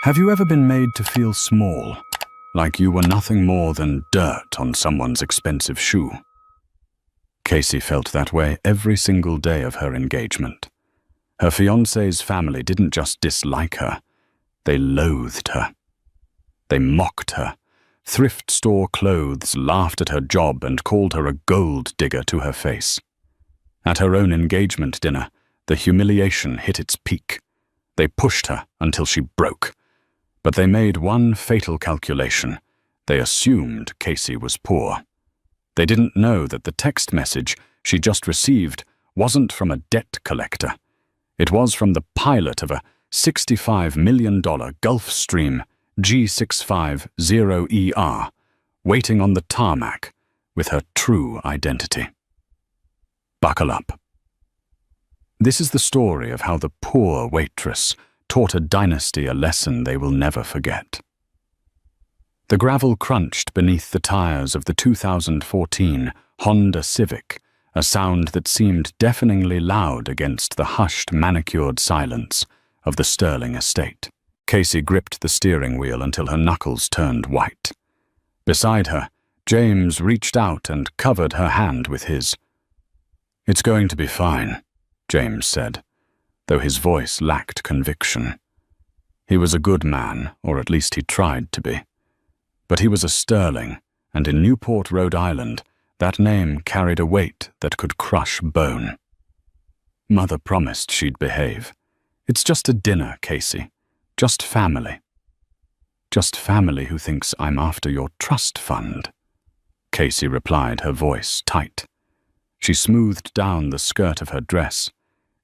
Have you ever been made to feel small, like you were nothing more than dirt on someone's expensive shoe? Casey felt that way every single day of her engagement. Her fiancé's family didn't just dislike her, they loathed her. They mocked her. Thrift store clothes laughed at her job and called her a gold digger to her face. At her own engagement dinner, the humiliation hit its peak. They pushed her until she broke. But they made one fatal calculation. They assumed Casey was poor. They didn't know that the text message she just received wasn't from a debt collector. It was from the pilot of a $65 million Gulfstream G650ER, waiting on the tarmac with her true identity. Buckle up. This is the story of how the poor waitress taught a dynasty a lesson they will never forget. The gravel crunched beneath the tires of the 2014 Honda Civic, a sound that seemed deafeningly loud against the hushed, manicured silence of the Sterling estate. Casey gripped the steering wheel until her knuckles turned white. Beside her, James reached out and covered her hand with his. "It's going to be fine," James said, though his voice lacked conviction. He was a good man, or at least he tried to be. But he was a Sterling, and in Newport, Rhode Island, that name carried a weight that could crush bone. Mother promised she'd behave. "It's just a dinner, Casey. Just family." "Just family who thinks I'm after your trust fund," Casey replied, her voice tight. She smoothed down the skirt of her dress.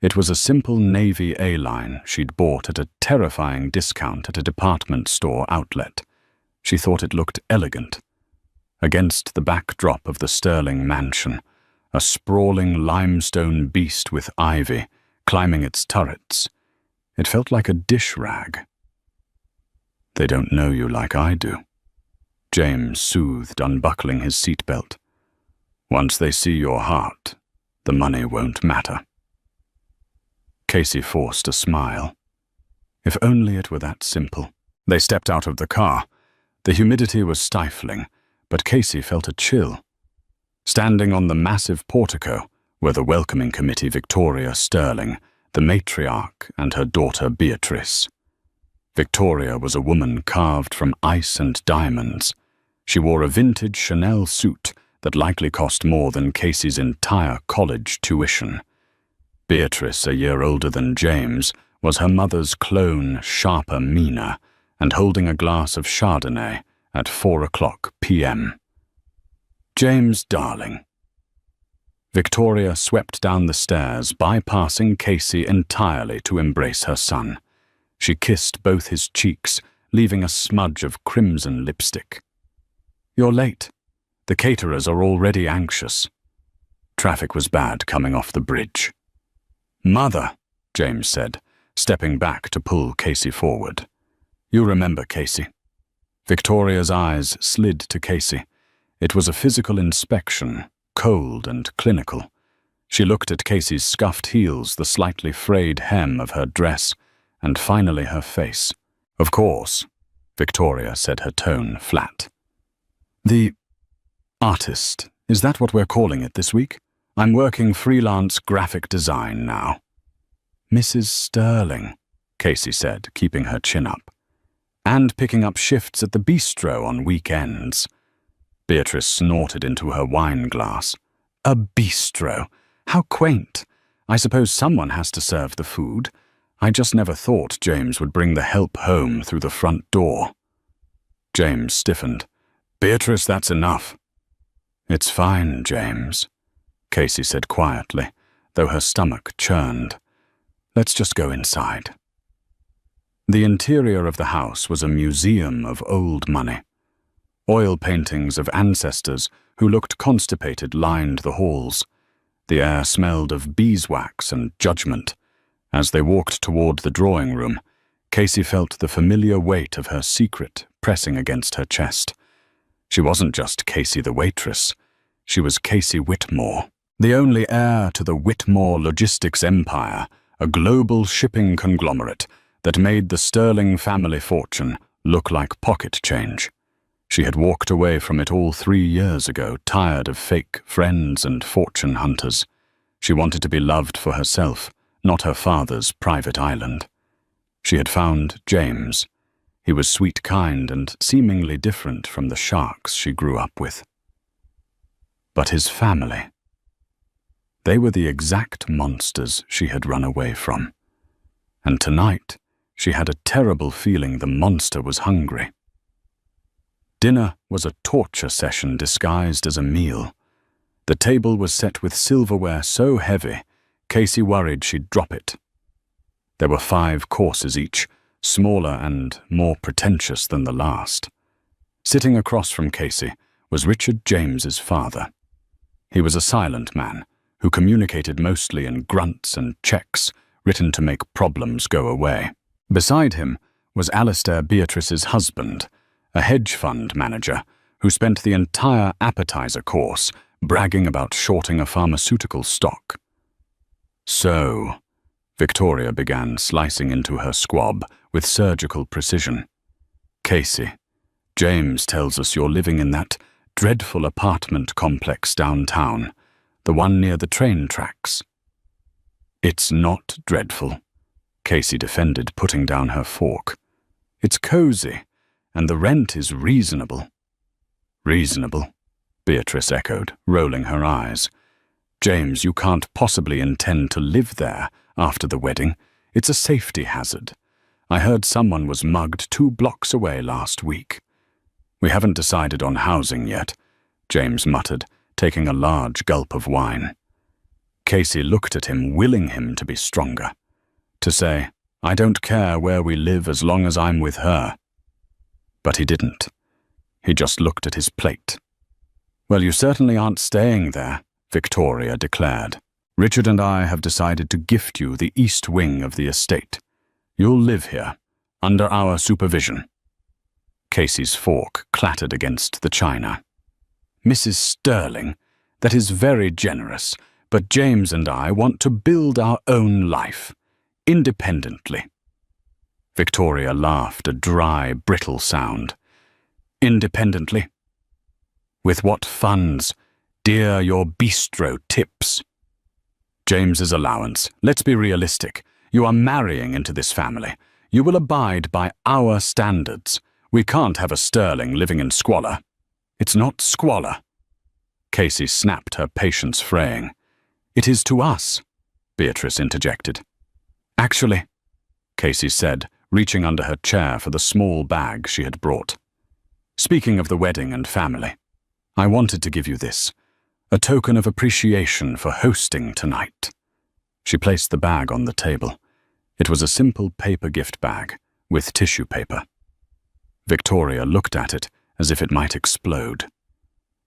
It was a simple navy A-line she'd bought at a terrifying discount at a department store outlet. She thought it looked elegant. Against the backdrop of the Sterling mansion, a sprawling limestone beast with ivy climbing its turrets, it felt like a dish rag. "They don't know you like I do," James soothed, unbuckling his seatbelt. "Once they see your heart, the money won't matter." Casey forced a smile. If only it were that simple. They stepped out of the car. The humidity was stifling, but Casey felt a chill. Standing on the massive portico were the welcoming committee Victoria Sterling, the matriarch, and her daughter Beatrice. Victoria was a woman carved from ice and diamonds. She wore a vintage Chanel suit that likely cost more than Casey's entire college tuition. Beatrice, a year older than James, was her mother's clone, sharper Mina, and holding a glass of Chardonnay at 4:00 p.m. "James, darling." Victoria swept down the stairs, bypassing Casey entirely to embrace her son. She kissed both his cheeks, leaving a smudge of crimson lipstick. "You're late. The caterers are already anxious." Traffic was bad coming off the bridge. "Mother," James said, stepping back to pull Casey forward. "You remember, Casey." Victoria's eyes slid to Casey. It was a physical inspection, cold and clinical. She looked at Casey's scuffed heels, the slightly frayed hem of her dress, and finally her face. "Of course," Victoria said, her tone flat. "The artist, is that what we're calling it this week? I'm working freelance graphic design now." "Mrs. Sterling," Casey said, keeping her chin up. "And picking up shifts at the bistro on weekends." Beatrice snorted into her wine glass. "A bistro? How quaint. I suppose someone has to serve the food. I just never thought James would bring the help home through the front door." James stiffened. "Beatrice, that's enough." "It's fine, James," Casey said quietly, though her stomach churned. "Let's just go inside." The interior of the house was a museum of old money. Oil paintings of ancestors who looked constipated lined the halls. The air smelled of beeswax and judgment. As they walked toward the drawing room, Casey felt the familiar weight of her secret pressing against her chest. She wasn't just Casey the waitress. She was Casey Whitmore, the only heir to the Whitmore logistics empire, a global shipping conglomerate that made the sterling family fortune look like pocket change. She had walked away from it all 3 years ago, tired of fake friends and fortune hunters. She wanted to be loved for herself, not her father's private island. She had found James. He was sweet, kind, and seemingly different from the sharks she grew up with. But his family, they were the exact monsters she had run away from. And tonight, she had a terrible feeling the monster was hungry. Dinner was a torture session disguised as a meal. The table was set with silverware so heavy, Casey worried she'd drop it. There were 5 courses each, smaller and more pretentious than the last. Sitting across from Casey was Richard James's father. He was a silent man who communicated mostly in grunts and checks written to make problems go away. Beside him was Alistair Beatrice's husband, a hedge fund manager who spent the entire appetizer course bragging about shorting a pharmaceutical stock. So, Victoria began slicing into her squab with surgical precision. Casey, James tells us you're living in that dreadful apartment complex downtown, the one near the train tracks. It's not dreadful, Casey defended, putting down her fork. It's cozy, and the rent is reasonable. Reasonable, Beatrice echoed, rolling her eyes. James, you can't possibly intend to live there after the wedding. It's a safety hazard. I heard someone was mugged 2 blocks away last week. We haven't decided on housing yet, James muttered, taking a large gulp of wine. Casey looked at him, willing him to be stronger. To say, I don't care where we live as long as I'm with her. But he didn't. He just looked at his plate. Well, you certainly aren't staying there, Victoria declared. Richard and I have decided to gift you the east wing of the estate. You'll live here, under our supervision. Casey's fork clattered against the china. Mrs. Sterling, that is very generous, but James and I want to build our own life, independently. Victoria laughed, a dry, brittle sound. Independently? With what funds? Dear, your bistro tips. James's allowance. Let's be realistic. You are marrying into this family. You will abide by our standards. We can't have a Sterling living in squalor. It's not squalor. Casey snapped, her patience fraying. It is to us, Beatrice interjected. Actually, Casey said, reaching under her chair for the small bag she had brought. Speaking of the wedding and family, I wanted to give you this, a token of appreciation for hosting tonight. She placed the bag on the table. It was a simple paper gift bag with tissue paper. Victoria looked at it as if it might explode.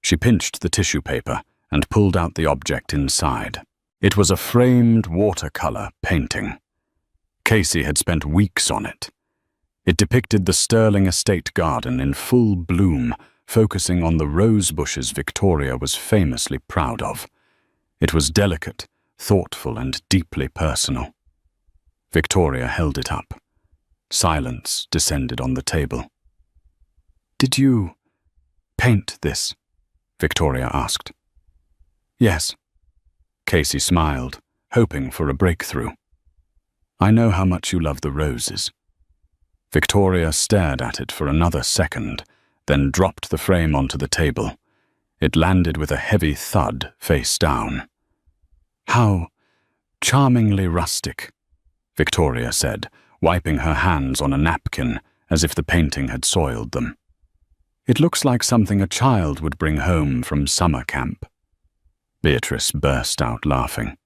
She pinched the tissue paper and pulled out the object inside. It was a framed watercolor painting. Casey had spent weeks on it. It depicted the Sterling estate garden in full bloom, focusing on the rose bushes Victoria was famously proud of. It was delicate, thoughtful, and deeply personal. Victoria held it up. Silence descended on the table. Did you paint this? Victoria asked. Yes. Casey smiled, hoping for a breakthrough. I know how much you love the roses. Victoria stared at it for another second, then dropped the frame onto the table. It landed with a heavy thud, face down. How charmingly rustic, Victoria said, wiping her hands on a napkin as if the painting had soiled them. It looks like something a child would bring home from summer camp. Beatrice burst out laughing.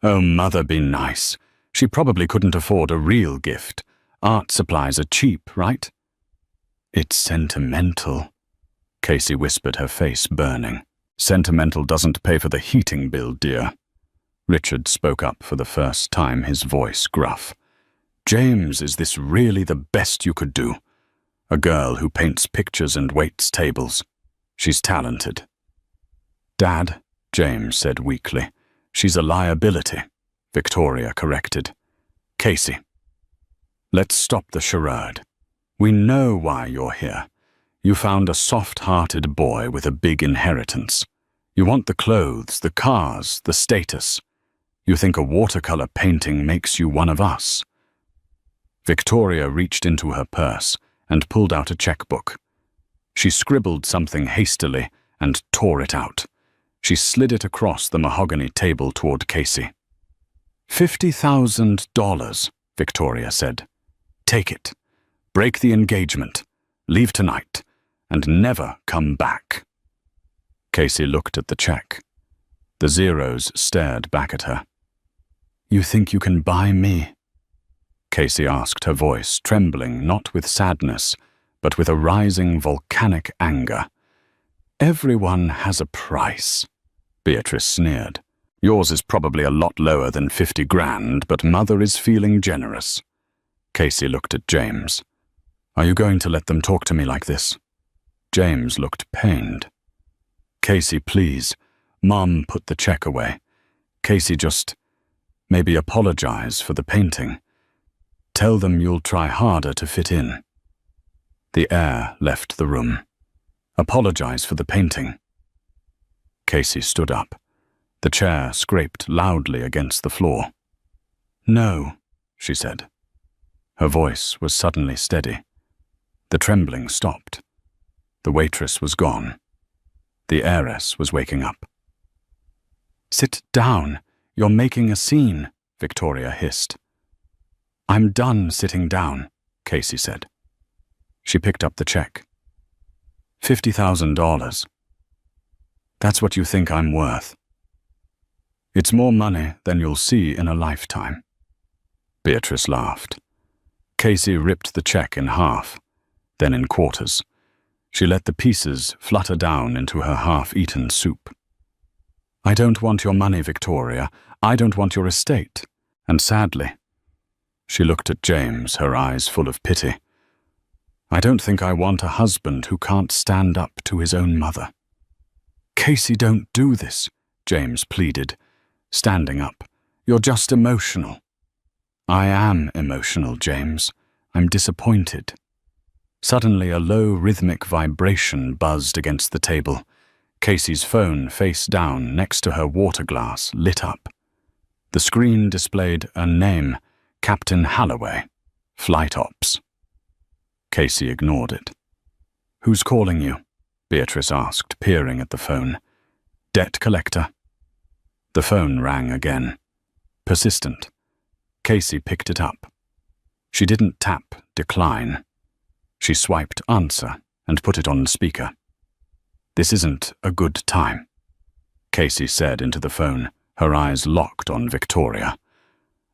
Oh, Mother, be nice. She probably couldn't afford a real gift. Art supplies are cheap, right? It's sentimental, Casey whispered, her face burning. Sentimental doesn't pay for the heating bill, dear. Richard spoke up for the first time, his voice gruff. James, is this really the best you could do? A girl who paints pictures and waits tables. She's talented. Dad, James said weakly. She's a liability, Victoria corrected. Casey. Let's stop the charade. We know why you're here. You found a soft-hearted boy with a big inheritance. You want the clothes, the cars, the status. You think a watercolor painting makes you one of us. Victoria reached into her purse and pulled out a checkbook. She scribbled something hastily and tore it out. She slid it across the mahogany table toward Casey. $50,000, Victoria said. Take it. Break the engagement. Leave tonight. And never come back. Casey looked at the check. The zeros stared back at her. You think you can buy me? Casey asked, her voice trembling not with sadness, but with a rising volcanic anger. Everyone has a price. Beatrice sneered. Yours is probably a lot lower than 50 grand, but Mother is feeling generous. Casey looked at James. Are you going to let them talk to me like this? James looked pained. Casey, please. Mom put the check away. Casey, just maybe apologize for the painting. Tell them you'll try harder to fit in. The air left the room. Apologize for the painting. Casey stood up. The chair scraped loudly against the floor. No, she said. Her voice was suddenly steady. The trembling stopped. The waitress was gone. The heiress was waking up. Sit down. You're making a scene, Victoria hissed. I'm done sitting down, Casey said. She picked up the check. $50,000. That's what you think I'm worth. It's more money than you'll see in a lifetime. Beatrice laughed. Casey ripped the check in half, then in quarters. She let the pieces flutter down into her half-eaten soup. I don't want your money, Victoria. I don't want your estate. And sadly, she looked at James, her eyes full of pity. I don't think I want a husband who can't stand up to his own mother. Casey, don't do this, James pleaded, standing up. You're just emotional. I am emotional, James. I'm disappointed. Suddenly, a low, rhythmic vibration buzzed against the table. Casey's phone, face down, next to her water glass, lit up. The screen displayed a name, Captain Halloway, Flight Ops. Casey ignored it. Who's calling you? Beatrice asked, peering at the phone. Debt collector. The phone rang again. Persistent. Casey picked it up. She didn't tap decline. She swiped answer and put it on speaker. This isn't a good time, Casey said into the phone, her eyes locked on Victoria.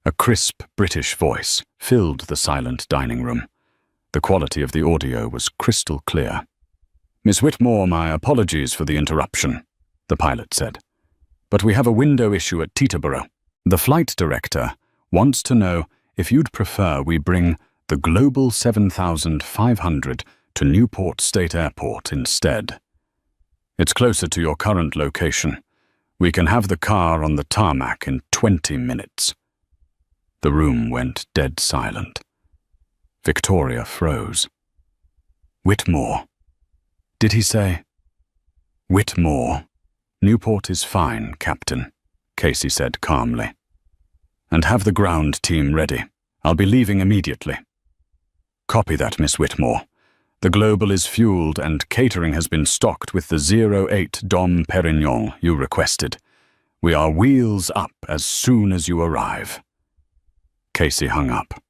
A crisp British voice filled the silent dining room. The quality of the audio was crystal clear. Miss Whitmore, my apologies for the interruption, the pilot said. But we have a window issue at Teterboro. The flight director wants to know if you'd prefer we bring the Global 7500 to Newport State Airport instead. It's closer to your current location. We can have the car on the tarmac in 20 minutes. The room went dead silent. Victoria froze. Whitmore. Did he say? Whitmore. Newport is fine, Captain, Casey said calmly. And have the ground team ready. I'll be leaving immediately. Copy that, Miss Whitmore. The Global is fueled and catering has been stocked with the 08 Dom Perignon you requested. We are wheels up as soon as you arrive. Casey hung up.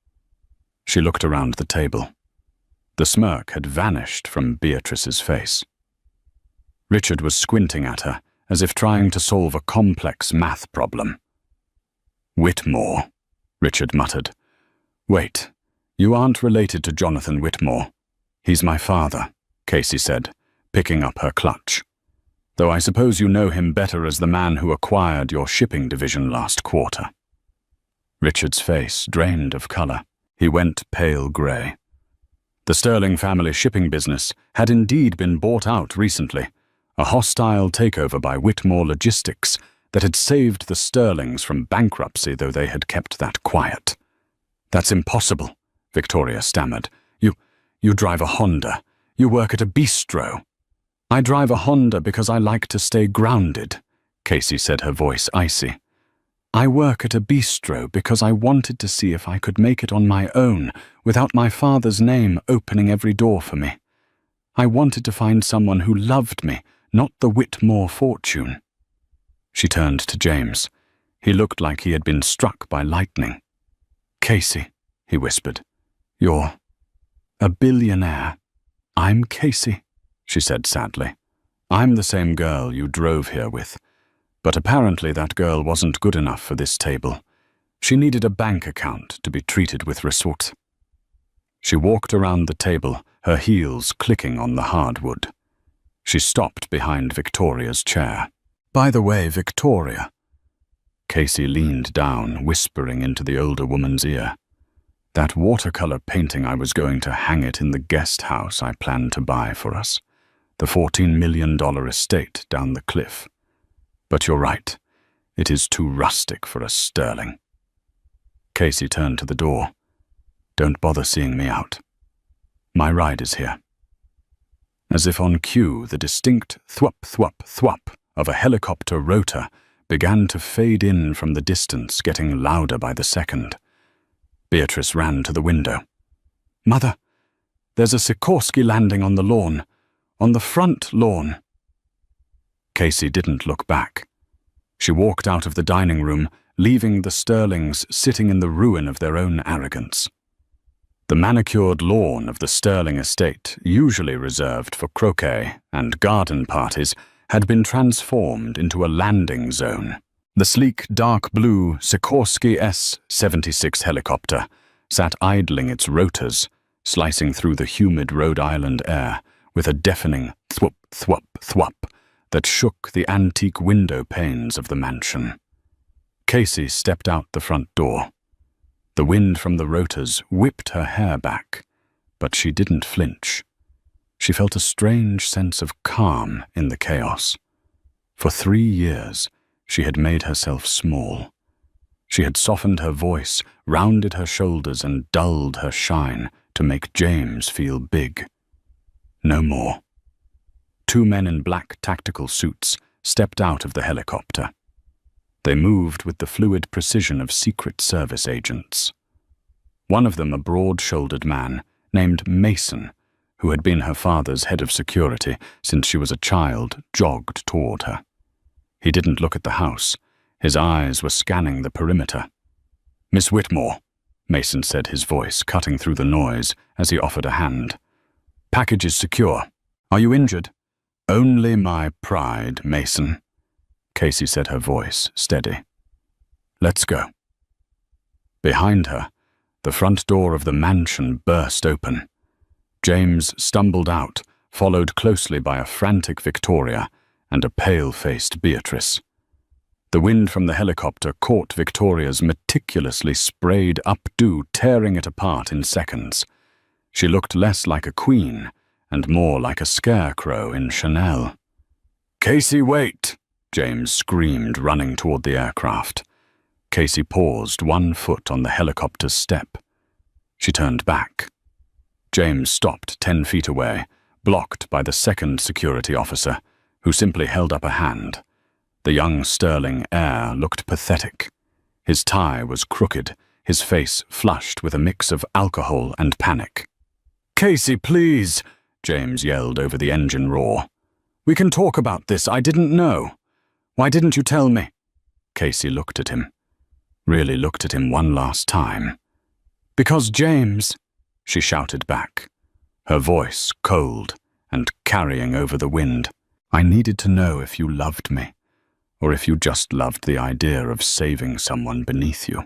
She looked around the table. The smirk had vanished from Beatrice's face. Richard was squinting at her, as if trying to solve a complex math problem. Whitmore, Richard muttered. Wait, you aren't related to Jonathan Whitmore. He's my father, Casey said, picking up her clutch. Though I suppose you know him better as the man who acquired your shipping division last quarter. Richard's face drained of color. He went pale grey. The Sterling family shipping business had indeed been bought out recently, a hostile takeover by Whitmore Logistics that had saved the Sterlings from bankruptcy, though they had kept that quiet. That's impossible, Victoria stammered. You drive a Honda. You work at a bistro. I drive a Honda because I like to stay grounded, Casey said, her voice icy. I work at a bistro because I wanted to see if I could make it on my own without my father's name opening every door for me. I wanted to find someone who loved me, not the Whitmore fortune. She turned to James. He looked like he had been struck by lightning. Casey, he whispered, you're a billionaire. I'm Casey, she said sadly. I'm the same girl you drove here with. But apparently that girl wasn't good enough for this table. She needed a bank account to be treated with respect. She walked around the table, her heels clicking on the hardwood. She stopped behind Victoria's chair. By the way, Victoria. Casey leaned down, whispering into the older woman's ear. That watercolor painting, I was going to hang it in the guest house I planned to buy for us. The $14 million estate down the cliff. But you're right. It is too rustic for a sterling. Casey turned to the door. Don't bother seeing me out. My ride is here. As if on cue, the distinct thwop, thwop, thwop of a helicopter rotor began to fade in from the distance, getting louder by the second. Beatrice ran to the window. Mother, there's a Sikorsky landing on the lawn. On the front lawn. Casey didn't look back. She walked out of the dining room, leaving the Sterlings sitting in the ruin of their own arrogance. The manicured lawn of the Sterling estate, usually reserved for croquet and garden parties, had been transformed into a landing zone. The sleek, dark blue Sikorsky S-76 helicopter sat idling its rotors, slicing through the humid Rhode Island air with a deafening thwop, thwop, thwop that shook the antique window panes of the mansion. Casey stepped out the front door. The wind from the rotors whipped her hair back, but she didn't flinch. She felt a strange sense of calm in the chaos. For 3 years, she had made herself small. She had softened her voice, rounded her shoulders, and dulled her shine to make James feel big. No more. 2 men in black tactical suits stepped out of the helicopter. They moved with the fluid precision of Secret Service agents. One of them, a broad-shouldered man named Mason, who had been her father's head of security since she was a child, jogged toward her. He didn't look at the house. His eyes were scanning the perimeter. Miss Whitmore, Mason said, his voice cutting through the noise as he offered a hand. Package is secure. Are you injured? Only my pride, Mason, Casey said, her voice steady. Let's go. Behind her, the front door of the mansion burst open. James stumbled out, followed closely by a frantic Victoria and a pale-faced Beatrice. The wind from the helicopter caught Victoria's meticulously sprayed updo, tearing it apart in seconds. She looked less like a queen and more like a scarecrow in Chanel. Casey, wait! James screamed, running toward the aircraft. Casey paused, 1 foot on the helicopter's step. She turned back. James stopped 10 feet away, blocked by the second security officer, who simply held up a hand. The young Sterling heir looked pathetic. His tie was crooked, his face flushed with a mix of alcohol and panic. Casey, please, James yelled over the engine roar. We can talk about this. I didn't know. Why didn't you tell me? Casey looked at him. Really looked at him one last time. Because James, she shouted back, her voice cold and carrying over the wind. I needed to know if you loved me, or if you just loved the idea of saving someone beneath you.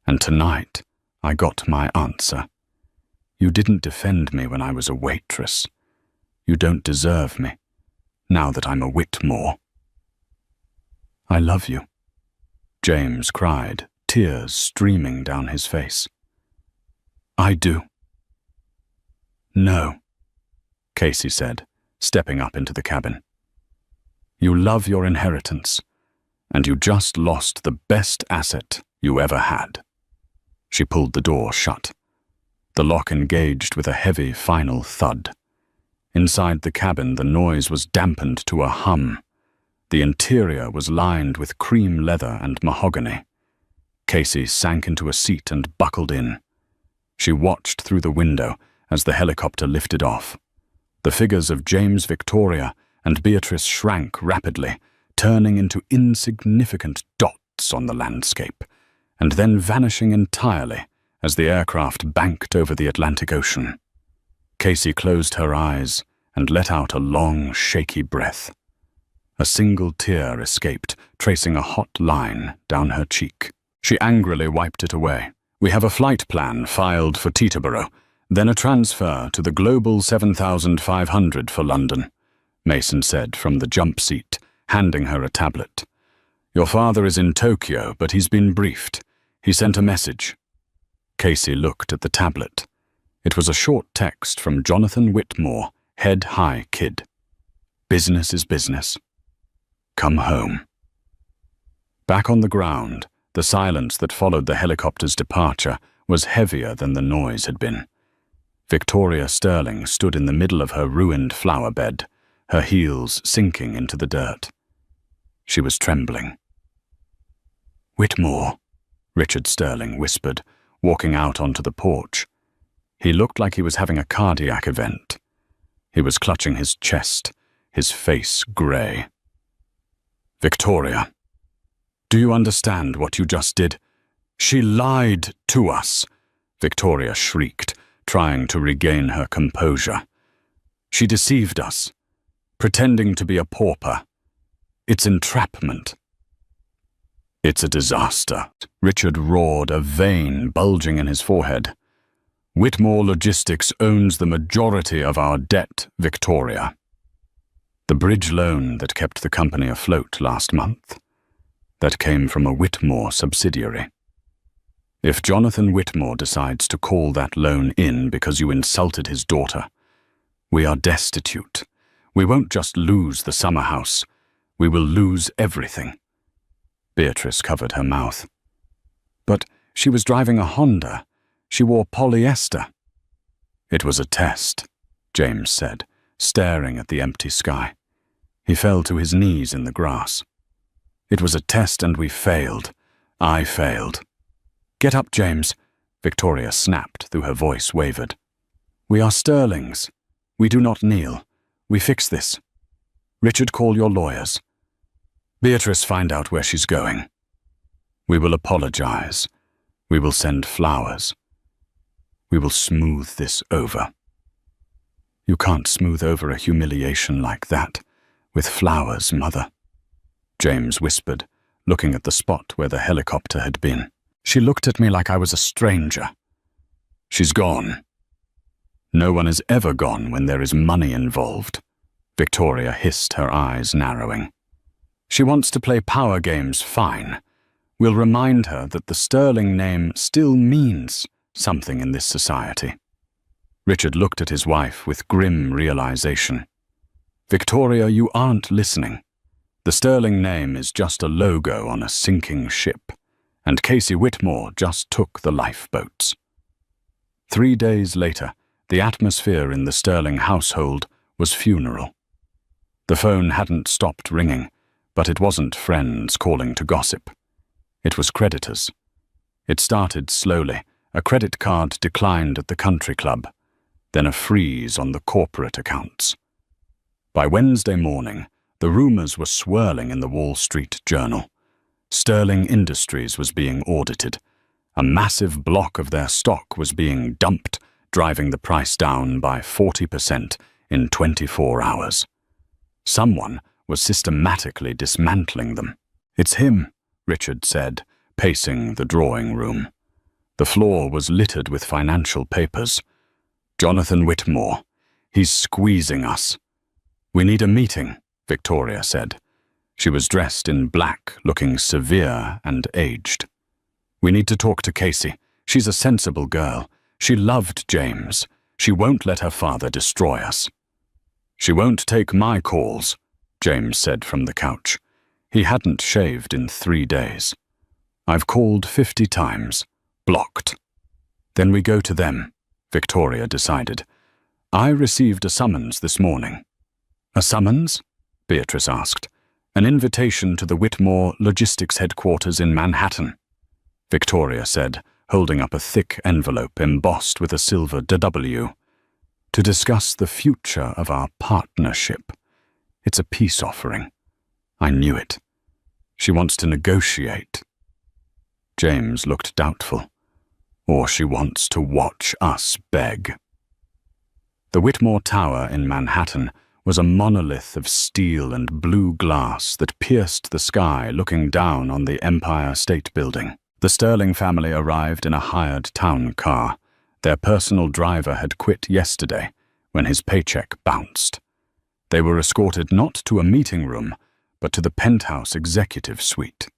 And tonight, I got my answer. You didn't defend me when I was a waitress. You don't deserve me, now that I'm a Whitmore. I love you, James cried, tears streaming down his face. I do. No, Casey said, stepping up into the cabin. You love your inheritance, and you just lost the best asset you ever had. She pulled the door shut. The lock engaged with a heavy final thud. Inside the cabin, the noise was dampened to a hum. The interior was lined with cream leather and mahogany. Casey sank into a seat and buckled in. She watched through the window as the helicopter lifted off. The figures of James Victoria and Beatrice shrank rapidly, turning into insignificant dots on the landscape, and then vanishing entirely as the aircraft banked over the Atlantic Ocean. Casey closed her eyes and let out a long, shaky breath. A single tear escaped, tracing a hot line down her cheek. She angrily wiped it away. "We have a flight plan filed for Teterboro, then a transfer to the Global 7500 for London," Mason said from the jump seat, handing her a tablet. "Your father is in Tokyo, but he's been briefed. He sent a message." Casey looked at the tablet. It was a short text from Jonathan Whitmore, head high kid. "Business is business. Come home." Back on the ground, the silence that followed the helicopter's departure was heavier than the noise had been. Victoria Sterling stood in the middle of her ruined flower bed, her heels sinking into the dirt. She was trembling. "Whitmore," Richard Sterling whispered, walking out onto the porch. He looked like he was having a cardiac event. He was clutching his chest, his face grey. "Victoria, do you understand what you just did? She lied to us," Victoria shrieked, trying to regain her composure. "She deceived us, pretending to be a pauper. It's entrapment." "It's a disaster," Richard roared, a vein bulging in his forehead. "Whitmore Logistics owns the majority of our debt, Victoria. The bridge loan that kept the company afloat last month, that came from a Whitmore subsidiary. If Jonathan Whitmore decides to call that loan in because you insulted his daughter, we are destitute. We won't just lose the summer house, we will lose everything." Beatrice covered her mouth. "But she was driving a Honda. She wore polyester." "It was a test," James said, staring at the empty sky. He fell to his knees in the grass. "It was a test and we failed. I failed." "Get up, James," Victoria snapped, though her voice wavered. "We are Sterlings. We do not kneel. We fix this. Richard, call your lawyers. Beatrice, find out where she's going. We will apologize. We will send flowers. We will smooth this over." "You can't smooth over a humiliation like that with flowers, Mother," James whispered, looking at the spot where the helicopter had been. "She looked at me like I was a stranger." "She's gone." "No one is ever gone when there is money involved," Victoria hissed, her eyes narrowing. "She wants to play power games, fine. We'll remind her that the Sterling name still means something in this society." Richard looked at his wife with grim realization. "Victoria, you aren't listening. The Sterling name is just a logo on a sinking ship, and Casey Whitmore just took the lifeboats." 3 days later, the atmosphere in the Sterling household was funeral. The phone hadn't stopped ringing, but it wasn't friends calling to gossip. It was creditors. It started slowly. A credit card declined at the country club, then a freeze on the corporate accounts. By Wednesday morning, the rumors were swirling in the Wall Street Journal. Sterling Industries was being audited. A massive block of their stock was being dumped, driving the price down by 40% in 24 hours. Someone was systematically dismantling them. "It's him," Richard said, pacing the drawing room. The floor was littered with financial papers. "Jonathan Whitmore. He's squeezing us." "We need a meeting," Victoria said. She was dressed in black, looking severe and aged. "We need to talk to Casey. She's a sensible girl. She loved James. She won't let her father destroy us." "She won't take my calls," James said from the couch. He hadn't shaved in 3 days. "I've called 50 times. Blocked." "Then we go to them," Victoria decided. I received a summons this morning. A summons? Beatrice asked. An invitation to the Whitmore Logistics Headquarters in Manhattan, Victoria said, holding up a thick envelope embossed with a silver W. To discuss the future of our partnership. It's a peace offering. I knew it. She wants to negotiate. James looked doubtful. Or she wants to watch us beg. The Whitmore Tower in Manhattan was a monolith of steel and blue glass that pierced the sky looking down on the Empire State Building. The Sterling family arrived in a hired town car. Their personal driver had quit yesterday when his paycheck bounced. They were escorted not to a meeting room, but to the penthouse executive suite.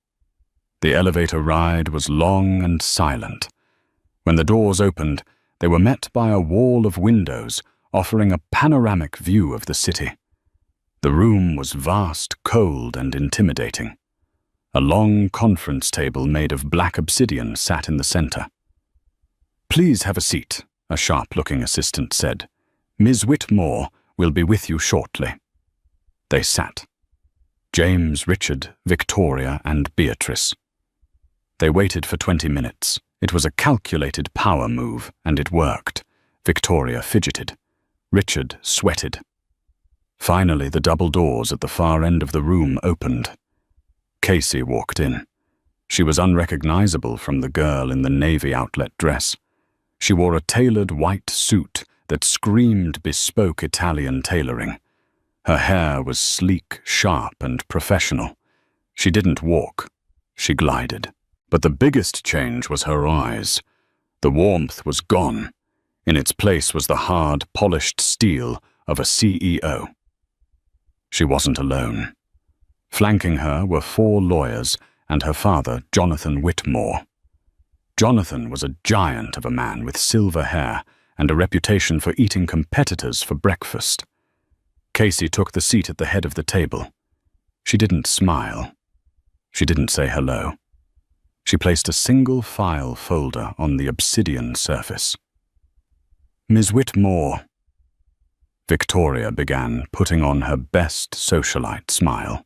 The elevator ride was long and silent. When the doors opened, they were met by a wall of windows offering a panoramic view of the city. The room was vast, cold, and intimidating. A long conference table made of black obsidian sat in the center. "Please have a seat," a sharp-looking assistant said. "Ms. Whitmore will be with you shortly." They sat. James, Richard, Victoria, and Beatrice. They waited for 20 minutes. It was a calculated power move, and it worked. Victoria fidgeted. Richard sweated. Finally, the double doors at the far end of the room opened. Casey walked in. She was unrecognizable from the girl in the navy outlet dress. She wore a tailored white suit that screamed bespoke Italian tailoring. Her hair was sleek, sharp, and professional. She didn't walk. She glided. But the biggest change was her eyes. The warmth was gone. In its place was the hard, polished steel of a CEO. She wasn't alone. Flanking her were 4 lawyers and her father, Jonathan Whitmore. Jonathan was a giant of a man with silver hair and a reputation for eating competitors for breakfast. Casey took the seat at the head of the table. She didn't smile. She didn't say hello. She placed a single file folder on the obsidian surface. "Ms. Whitmore," Victoria began, putting on her best socialite smile.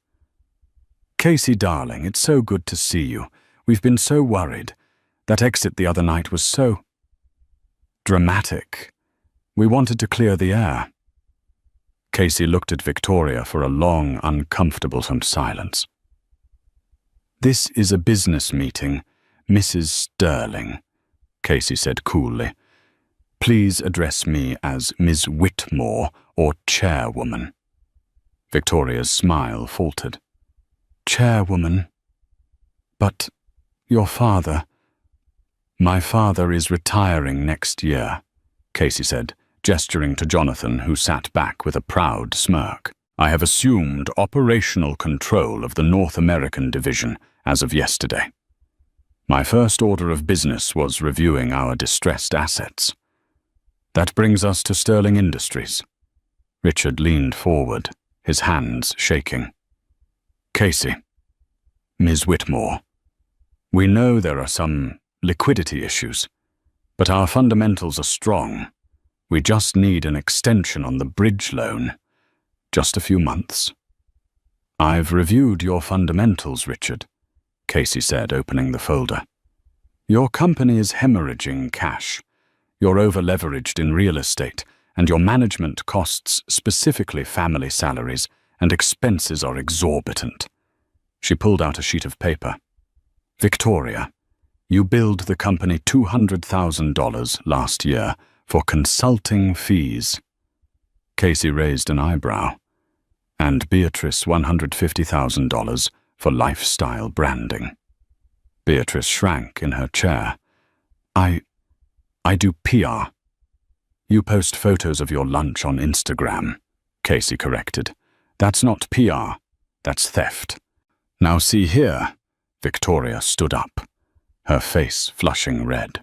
"Casey, darling, it's so good to see you. We've been so worried. That exit the other night was so dramatic. We wanted to clear the air." Casey looked at Victoria for a long, uncomfortable silence. "This is a business meeting, Mrs. Sterling," Casey said coolly. "Please address me as Ms. Whitmore or Chairwoman." Victoria's smile faltered. "Chairwoman? But your father—" "My father is retiring next year," Casey said, gesturing to Jonathan, who sat back with a proud smirk. "I have assumed operational control of the North American division as of yesterday. My first order of business was reviewing our distressed assets. That brings us to Sterling Industries." Richard leaned forward, his hands shaking. "Casey, Ms. Whitmore, we know there are some liquidity issues, but our fundamentals are strong. We just need an extension on the bridge loan. Just a few months." "I've reviewed your fundamentals, Richard," Casey said, opening the folder. "Your company is hemorrhaging cash. You're over-leveraged in real estate, and your management costs, specifically family salaries, and expenses are exorbitant." She pulled out a sheet of paper. "Victoria, you billed the company $200,000 last year for consulting fees." Casey raised an eyebrow. "And Beatrice $150,000 for lifestyle branding." Beatrice shrank in her chair. I do PR." "You post photos of your lunch on Instagram," Casey corrected. "That's not PR. That's theft." "Now see here." Victoria stood up, her face flushing red.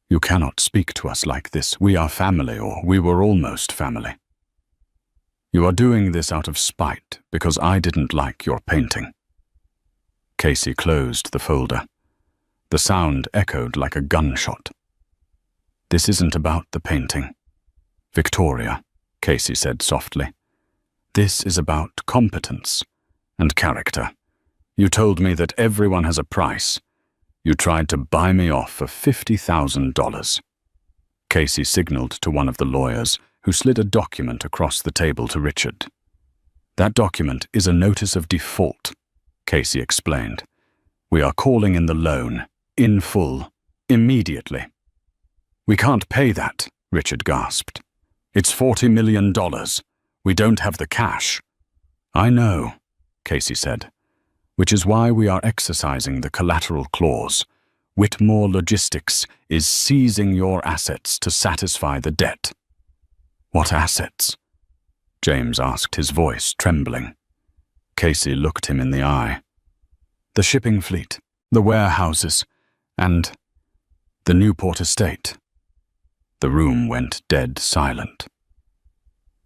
"You cannot speak to us like this. We are family, or we were almost family. You are doing this out of spite because I didn't like your painting." Casey closed the folder. The sound echoed like a gunshot. This isn't about the painting, Victoria, Casey said softly. This is about competence and character. You told me that everyone has a price. You tried to buy me off for $50,000. Casey signaled to one of the lawyers, who slid a document across the table to Richard. That document is a notice of default, Casey explained. We are calling in the loan, in full, immediately. We can't pay that, Richard gasped. It's $40 million. We don't have the cash. I know, Casey said, which is why we are exercising the collateral clause. Whitmore Logistics is seizing your assets to satisfy the debt. What assets? James asked, his voice trembling. Casey looked him in the eye. The shipping fleet, the warehouses, and the Newport estate. The room went dead silent.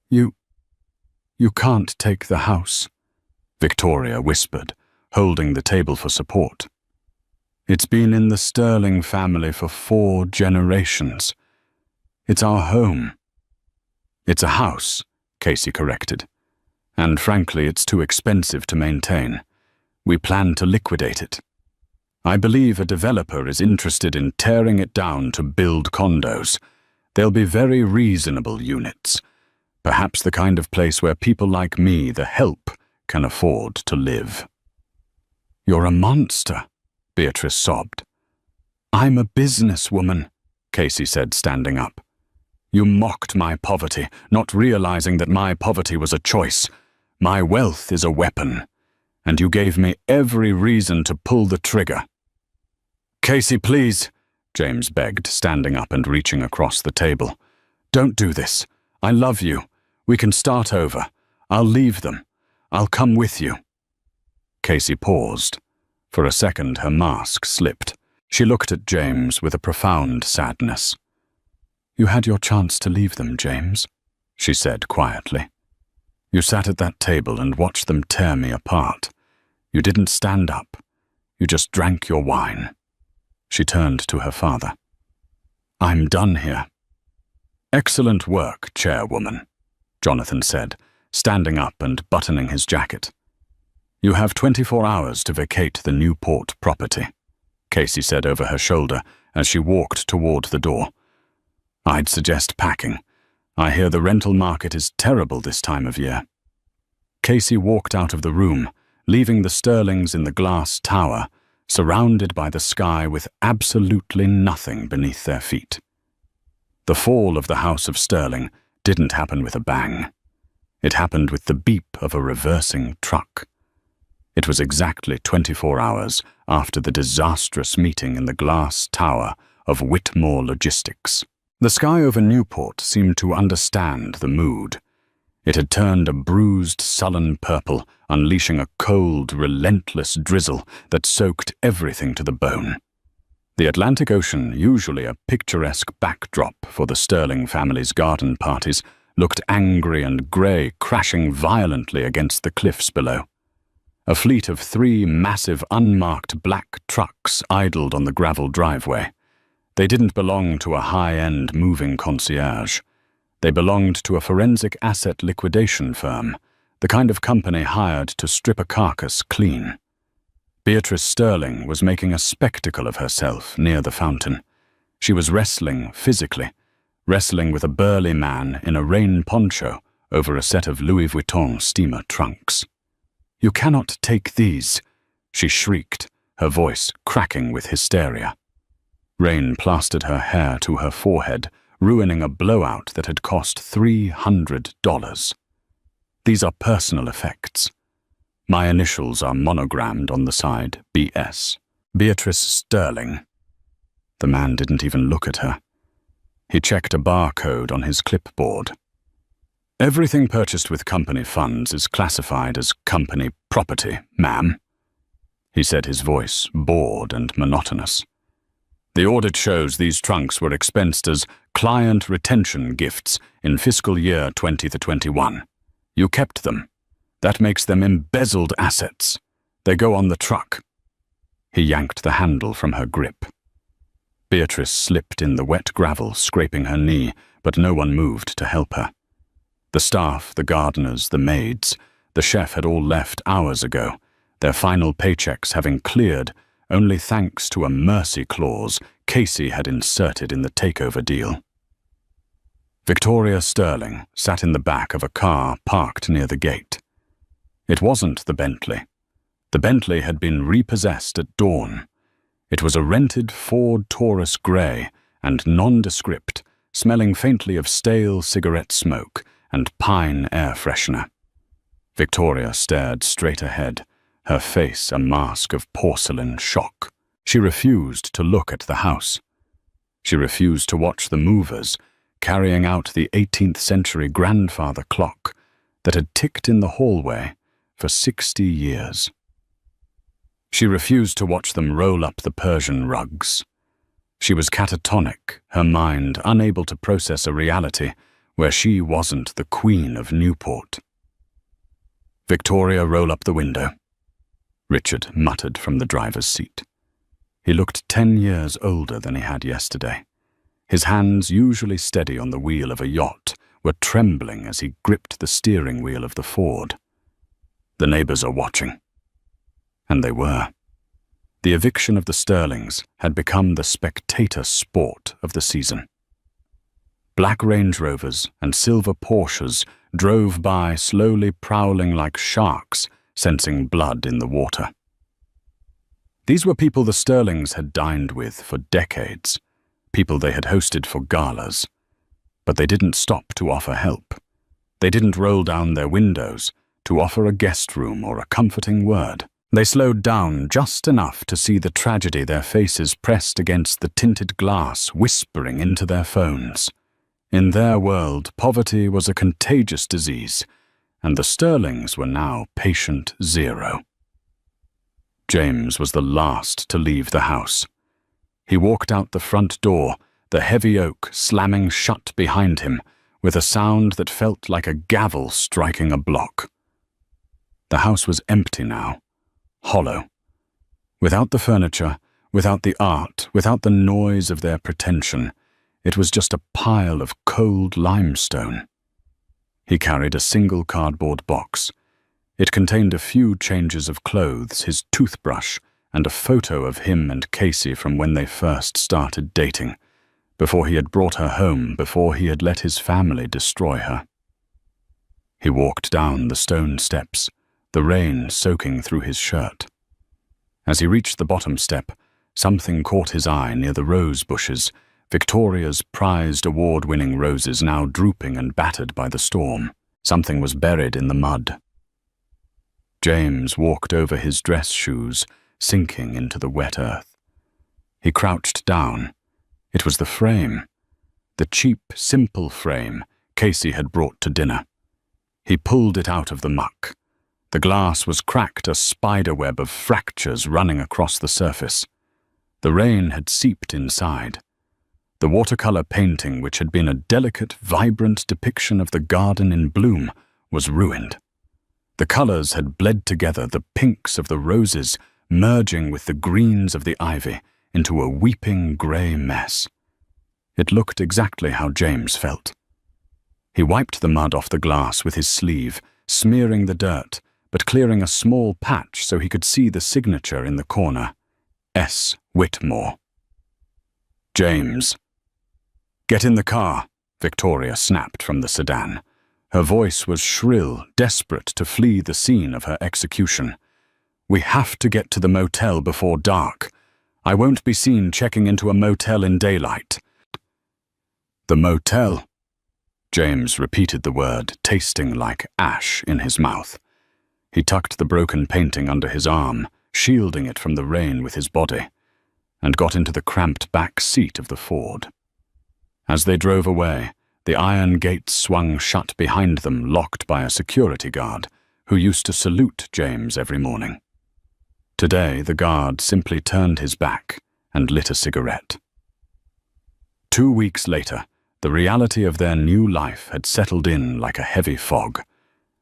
You can't take the house, Victoria whispered, holding the table for support. It's been in the Sterling family for 4 generations. It's our home. It's a house, Casey corrected. And frankly, it's too expensive to maintain. We plan to liquidate it. I believe a developer is interested in tearing it down to build condos. They'll be very reasonable units. Perhaps the kind of place where people like me, the help, can afford to live. You're a monster, Beatrice sobbed. I'm a businesswoman, Casey said, standing up. You mocked my poverty, not realizing that my poverty was a choice. My wealth is a weapon, and you gave me every reason to pull the trigger. Casey, please, James begged, standing up and reaching across the table. Don't do this. I love you. We can start over. I'll leave them. I'll come with you. Casey paused. For a second, her mask slipped. She looked at James with a profound sadness. You had your chance to leave them, James, she said quietly. You sat at that table and watched them tear me apart. You didn't stand up. You just drank your wine. She turned to her father. I'm done here. Excellent work, chairwoman, Jonathan said, standing up and buttoning his jacket. You have 24 hours to vacate the Newport property, Casey said over her shoulder as she walked toward the door. I'd suggest packing. I hear the rental market is terrible this time of year. Casey walked out of the room, leaving the Sterlings in the glass tower, surrounded by the sky with absolutely nothing beneath their feet. The fall of the House of Sterling didn't happen with a bang. It happened with the beep of a reversing truck. It was exactly 24 hours after the disastrous meeting in the glass tower of Whitmore Logistics. The sky over Newport seemed to understand the mood. It had turned a bruised, sullen purple, unleashing a cold, relentless drizzle that soaked everything to the bone. The Atlantic Ocean, usually a picturesque backdrop for the Sterling family's garden parties, looked angry and grey, crashing violently against the cliffs below. A fleet of 3 massive, unmarked black trucks idled on the gravel driveway. They didn't belong to a high-end moving concierge. They belonged to a forensic asset liquidation firm, the kind of company hired to strip a carcass clean. Beatrice Sterling was making a spectacle of herself near the fountain. She was wrestling physically, wrestling with a burly man in a rain poncho over a set of Louis Vuitton steamer trunks. You cannot take these, she shrieked, her voice cracking with hysteria. Rain plastered her hair to her forehead, ruining a blowout that had cost $300. These are personal effects. My initials are monogrammed on the side, B.S. Beatrice Sterling. The man didn't even look at her. He checked a barcode on his clipboard. Everything purchased with company funds is classified as company property, ma'am, he said, his voice bored and monotonous. The audit shows these trunks were expensed as client retention gifts in fiscal year 2021. You kept them. That makes them embezzled assets. They go on the truck. He yanked the handle from her grip. Beatrice slipped in the wet gravel, scraping her knee, but no one moved to help her. The staff, the gardeners, the maids, the chef had all left hours ago, their final paychecks having cleared only thanks to a mercy clause Casey had inserted in the takeover deal. Victoria Sterling sat in the back of a car parked near the gate. It wasn't the Bentley. The Bentley had been repossessed at dawn. It was a rented Ford Taurus Grey and nondescript, smelling faintly of stale cigarette smoke and pine air freshener. Victoria stared straight ahead, her face a mask of porcelain shock. She refused to look at the house. She refused to watch the movers carrying out the 18th century grandfather clock that had ticked in the hallway for 60 years. She refused to watch them roll up the Persian rugs. She was catatonic, her mind unable to process a reality where she wasn't the Queen of Newport. Victoria, roll up the window. Richard muttered from the driver's seat. He looked 10 years older than he had yesterday. His hands, usually steady on the wheel of a yacht, were trembling as he gripped the steering wheel of the Ford. The neighbors are watching. And they were. The eviction of the Sterlings had become the spectator sport of the season. Black Range Rovers and silver Porsches drove by, slowly prowling like sharks, sensing blood in the water. These were people the Sterlings had dined with for decades, people they had hosted for galas. But they didn't stop to offer help. They didn't roll down their windows to offer a guest room or a comforting word. They slowed down just enough to see the tragedy, their faces pressed against the tinted glass, whispering into their phones. In their world, poverty was a contagious disease, and the Sterlings were now patient zero. James was the last to leave the house. He walked out the front door, the heavy oak slamming shut behind him, with a sound that felt like a gavel striking a block. The house was empty now, hollow. Without the furniture, without the art, without the noise of their pretension, it was just a pile of cold limestone. He carried a single cardboard box. It contained a few changes of clothes, his toothbrush, and a photo of him and Casey from when they first started dating, before he had brought her home, before he had let his family destroy her. He walked down the stone steps, the rain soaking through his shirt. As he reached the bottom step, something caught his eye near the rose bushes, Victoria's prized award-winning roses now drooping and battered by the storm. Something was buried in the mud. James walked over his dress shoes, sinking into the wet earth. He crouched down. It was the frame, the cheap, simple frame Casey had brought to dinner. He pulled it out of the muck. The glass was cracked, a spiderweb of fractures running across the surface. The rain had seeped inside. The watercolor painting, which had been a delicate, vibrant depiction of the garden in bloom, was ruined. The colors had bled together, the pinks of the roses merging with the greens of the ivy into a weeping gray mess. It looked exactly how James felt. He wiped the mud off the glass with his sleeve, smearing the dirt, but clearing a small patch so he could see the signature in the corner. S. Whitmore. James. "Get in the car," Victoria snapped from the sedan. Her voice was shrill, desperate to flee the scene of her execution. "We have to get to the motel before dark. I won't be seen checking into a motel in daylight." "The motel?" James repeated the word, tasting like ash in his mouth. He tucked the broken painting under his arm, shielding it from the rain with his body, and got into the cramped back seat of the Ford. As they drove away, the iron gates swung shut behind them, locked by a security guard who used to salute James every morning. Today, the guard simply turned his back and lit a cigarette. 2 weeks later, the reality of their new life had settled in like a heavy fog.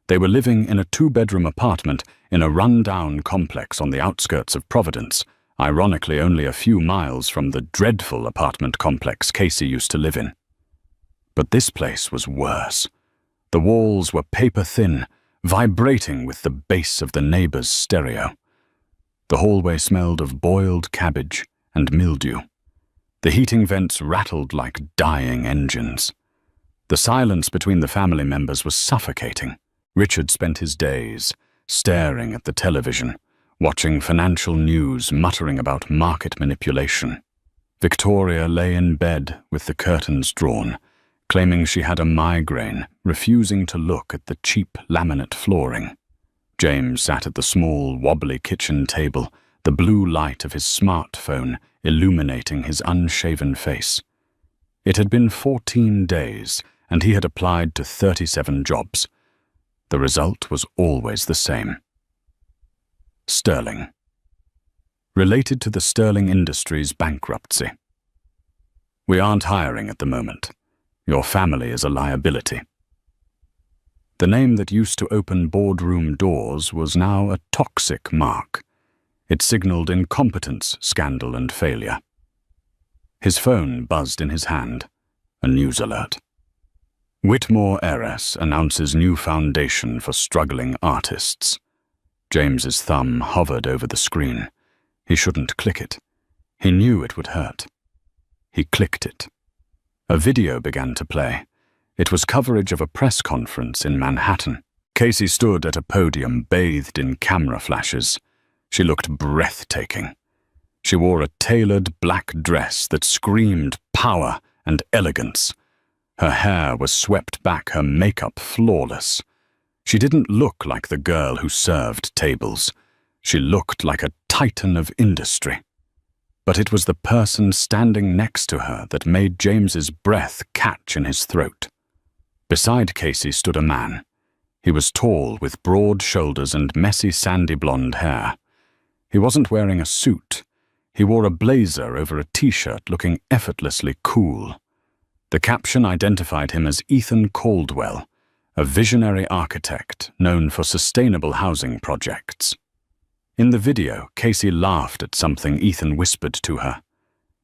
They were living in a 2-bedroom apartment in a run-down complex on the outskirts of Providence, ironically only a few miles from the dreadful apartment complex Casey used to live in. But this place was worse. The walls were paper-thin, vibrating with the bass of the neighbor's stereo. The hallway smelled of boiled cabbage and mildew. The heating vents rattled like dying engines. The silence between the family members was suffocating. Richard spent his days staring at the television, watching financial news, muttering about market manipulation. Victoria lay in bed with the curtains drawn, claiming she had a migraine, refusing to look at the cheap laminate flooring. James sat at the small, wobbly kitchen table, the blue light of his smartphone illuminating his unshaven face. It had been 14 days, and he had applied to 37 jobs. The result was always the same. Sterling. Related to the Sterling Industries bankruptcy. We aren't hiring at the moment. Your family is a liability. The name that used to open boardroom doors was now a toxic mark. It signaled incompetence, scandal, and failure. His phone buzzed in his hand. A news alert. Whitmore heiress announces new foundation for struggling artists. James's thumb hovered over the screen. He shouldn't click it. He knew it would hurt. He clicked it. A video began to play. It was coverage of a press conference in Manhattan. Casey stood at a podium bathed in camera flashes. She looked breathtaking. She wore a tailored black dress that screamed power and elegance. Her hair was swept back, her makeup flawless. She didn't look like the girl who served tables. She looked like a titan of industry. But it was the person standing next to her that made James's breath catch in his throat. Beside Casey stood a man. He was tall, with broad shoulders and messy sandy blonde hair. He wasn't wearing a suit. He wore a blazer over a t-shirt, looking effortlessly cool. The caption identified him as Ethan Caldwell, a visionary architect known for sustainable housing projects. In the video, Casey laughed at something Ethan whispered to her.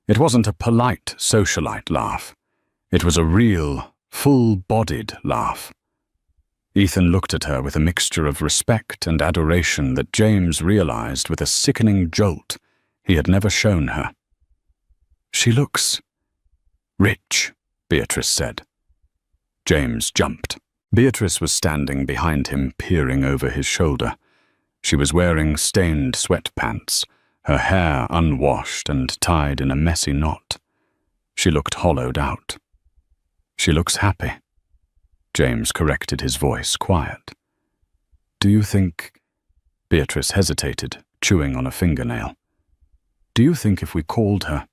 It wasn't a polite socialite laugh. It was a real, full-bodied laugh. Ethan looked at her with a mixture of respect and adoration that James realized with a sickening jolt he had never shown her. "She looks rich," Beatrice said. James jumped. Beatrice was standing behind him, peering over his shoulder. She was wearing stained sweatpants, her hair unwashed and tied in a messy knot. She looked hollowed out. "She looks happy." James corrected his voice, quiet. "Do you think—" Beatrice hesitated, chewing on a fingernail. "Do you think if we called her,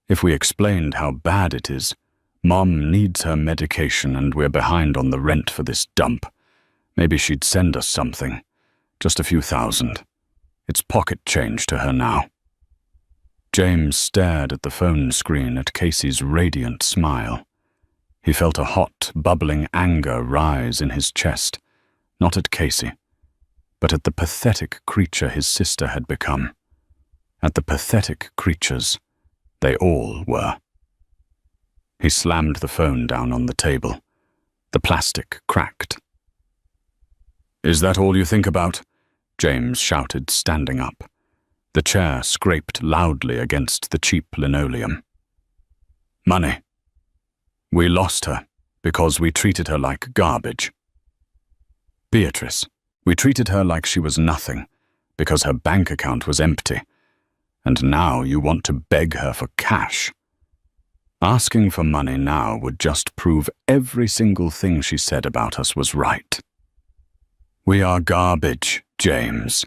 if we explained how bad it is, Mom needs her medication and we're behind on the rent for this dump, maybe she'd send us something, just a few thousand. It's pocket change to her now." James stared at the phone screen at Casey's radiant smile. He felt a hot, bubbling anger rise in his chest, not at Casey, but at the pathetic creature his sister had become. At the pathetic creatures they all were. He slammed the phone down on the table. The plastic cracked. "Is that all you think about?" James shouted, standing up. The chair scraped loudly against the cheap linoleum. "Money. We lost her because we treated her like garbage. Beatrice, we treated her like she was nothing because her bank account was empty. And now you want to beg her for cash. Asking for money now would just prove every single thing she said about us was right." "We are garbage, James,"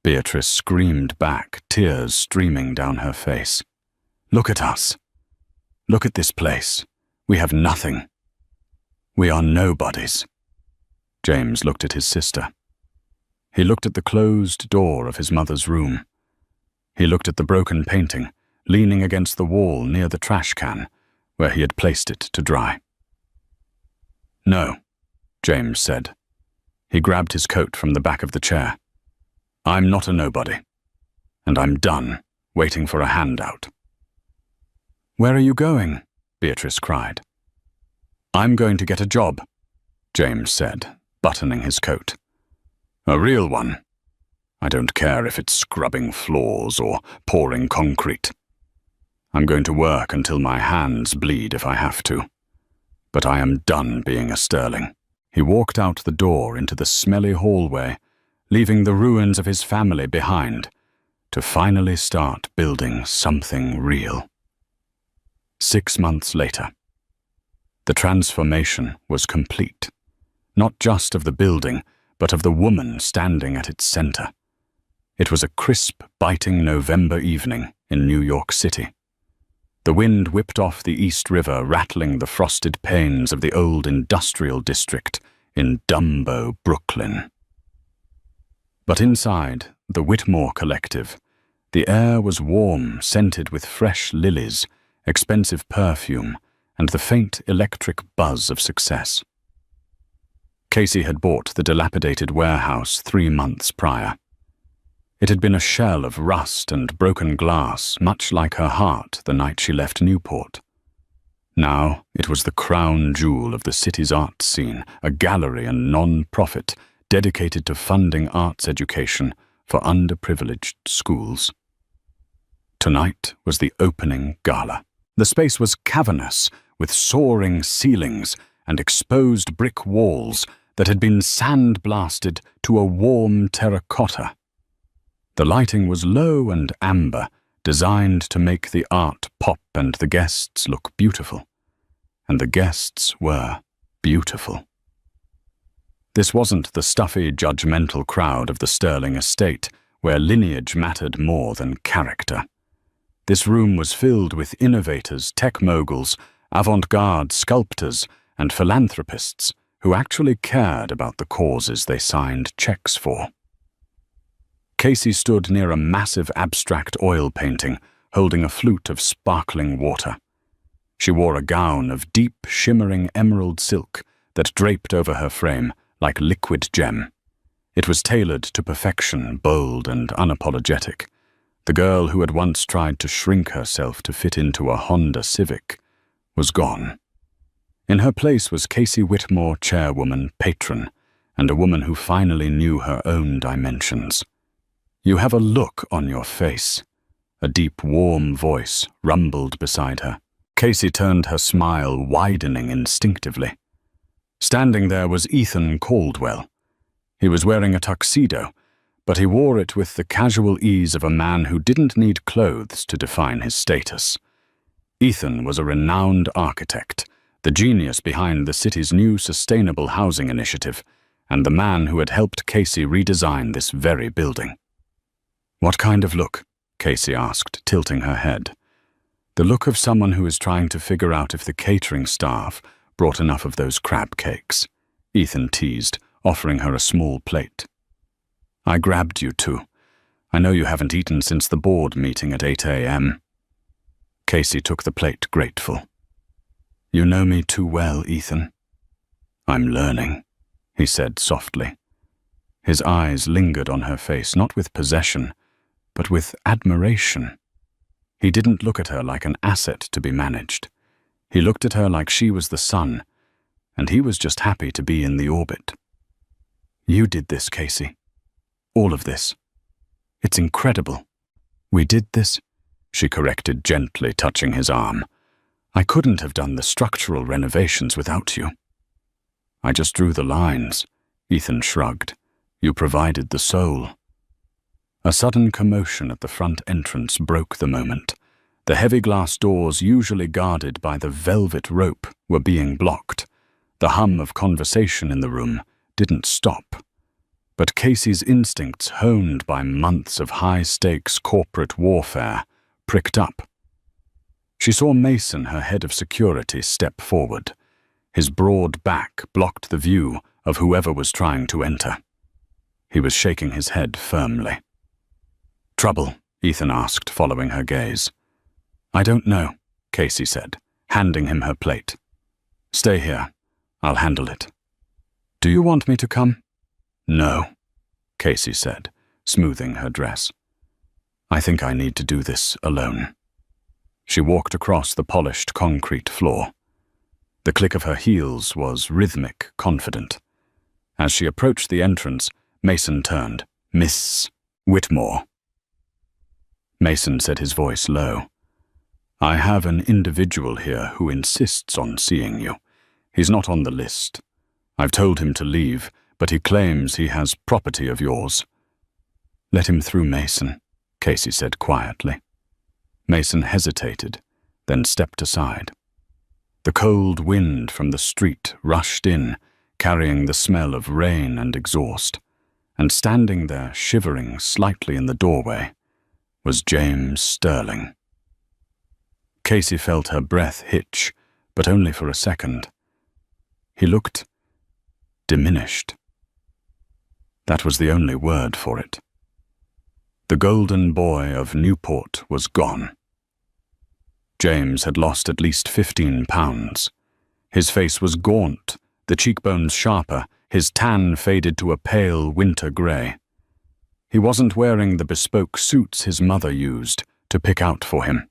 Beatrice screamed back, tears streaming down her face. "Look at us. Look at this place. We have nothing. We are nobodies." James looked at his sister. He looked at the closed door of his mother's room. He looked at the broken painting, leaning against the wall near the trash can, where he had placed it to dry. "No," James said. He grabbed his coat from the back of the chair. "I'm not a nobody. and I'm done waiting for a handout." "Where are you going?" Beatrice cried. "I'm going to get a job," James said, buttoning his coat. "A real one. I don't care if it's scrubbing floors or pouring concrete. I'm going to work until my hands bleed if I have to. But I am done being a Sterling." He walked out the door into the smelly hallway, leaving the ruins of his family behind, to finally start building something real. 6 months later. The transformation was complete, not just of the building, but of the woman standing at its center. It was a crisp, biting November evening in New York City. The wind whipped off the East River, rattling the frosted panes of the old industrial district in Dumbo, Brooklyn. But inside the Whitmore Collective, the air was warm, scented with fresh lilies, expensive perfume, and the faint electric buzz of success. Casey had bought the dilapidated warehouse 3 months prior. It had been a shell of rust and broken glass, much like her heart the night she left Newport. Now it was the crown jewel of the city's art scene, a gallery and non-profit dedicated to funding arts education for underprivileged schools. Tonight was the opening gala. The space was cavernous, with soaring ceilings and exposed brick walls that had been sandblasted to a warm terracotta. The lighting was low and amber, designed to make the art pop and the guests look beautiful. And the guests were beautiful. This wasn't the stuffy, judgmental crowd of the Sterling estate, where lineage mattered more than character. This room was filled with innovators, tech moguls, avant-garde sculptors, and philanthropists who actually cared about the causes they signed checks for. Casey stood near a massive abstract oil painting, holding a flute of sparkling water. She wore a gown of deep, shimmering emerald silk that draped over her frame like liquid gem. It was tailored to perfection, bold and unapologetic. The girl who had once tried to shrink herself to fit into a Honda Civic was gone. In her place was Casey Whitmore, chairwoman, patron, and a woman who finally knew her own dimensions. "You have a look on your face," a deep, warm voice rumbled beside her. Casey turned her smile, widening instinctively. Standing there was Ethan Caldwell. He was wearing a tuxedo, but he wore it with the casual ease of a man who didn't need clothes to define his status. Ethan was a renowned architect, the genius behind the city's new sustainable housing initiative, and the man who had helped Casey redesign this very building. "What kind of look?" Casey asked, tilting her head. "The look of someone who is trying to figure out if the catering staff brought enough of those crab cakes," Ethan teased, offering her a small plate. "I grabbed you two. I know you haven't eaten since the board meeting at 8 a.m. Casey took the plate, grateful. "You know me too well, Ethan." "I'm learning," he said softly. His eyes lingered on her face, not with possession, but with admiration. He didn't look at her like an asset to be managed. He looked at her like she was the sun, and he was just happy to be in the orbit. "You did this, Casey. All of this. It's incredible." "We did this," she corrected gently, touching his arm. "I couldn't have done the structural renovations without you." "I just drew the lines," Ethan shrugged. "You provided the soul." A sudden commotion at the front entrance broke the moment. The heavy glass doors, usually guarded by the velvet rope, were being blocked. The hum of conversation in the room didn't stop. But Casey's instincts, honed by months of high-stakes corporate warfare, pricked up. She saw Mason, her head of security, step forward. His broad back blocked the view of whoever was trying to enter. He was shaking his head firmly. "Trouble?" Ethan asked, following her gaze. "I don't know," Casey said, handing him her plate. "Stay here. I'll handle it." "Do you want me to come?" "No," Casey said, smoothing her dress. I think I need to do this alone. She walked across the polished concrete floor. The click of her heels was rhythmic, confident. As she approached the entrance, Mason turned. "Miss Whitmore." Mason said, his voice low. "I have an individual here who insists on seeing you. He's not on the list. I've told him to leave, but he claims he has property of yours." "Let him through, Mason," Casey said quietly. Mason hesitated, then stepped aside. The cold wind from the street rushed in, carrying the smell of rain and exhaust, and standing there, shivering slightly in the doorway, was James Sterling. Casey felt her breath hitch, but only for a second. He looked diminished. That was the only word for it. The golden boy of Newport was gone. James had lost at least 15 pounds. His face was gaunt, the cheekbones sharper, his tan faded to a pale winter grey. He wasn't wearing the bespoke suits his mother used to pick out for him.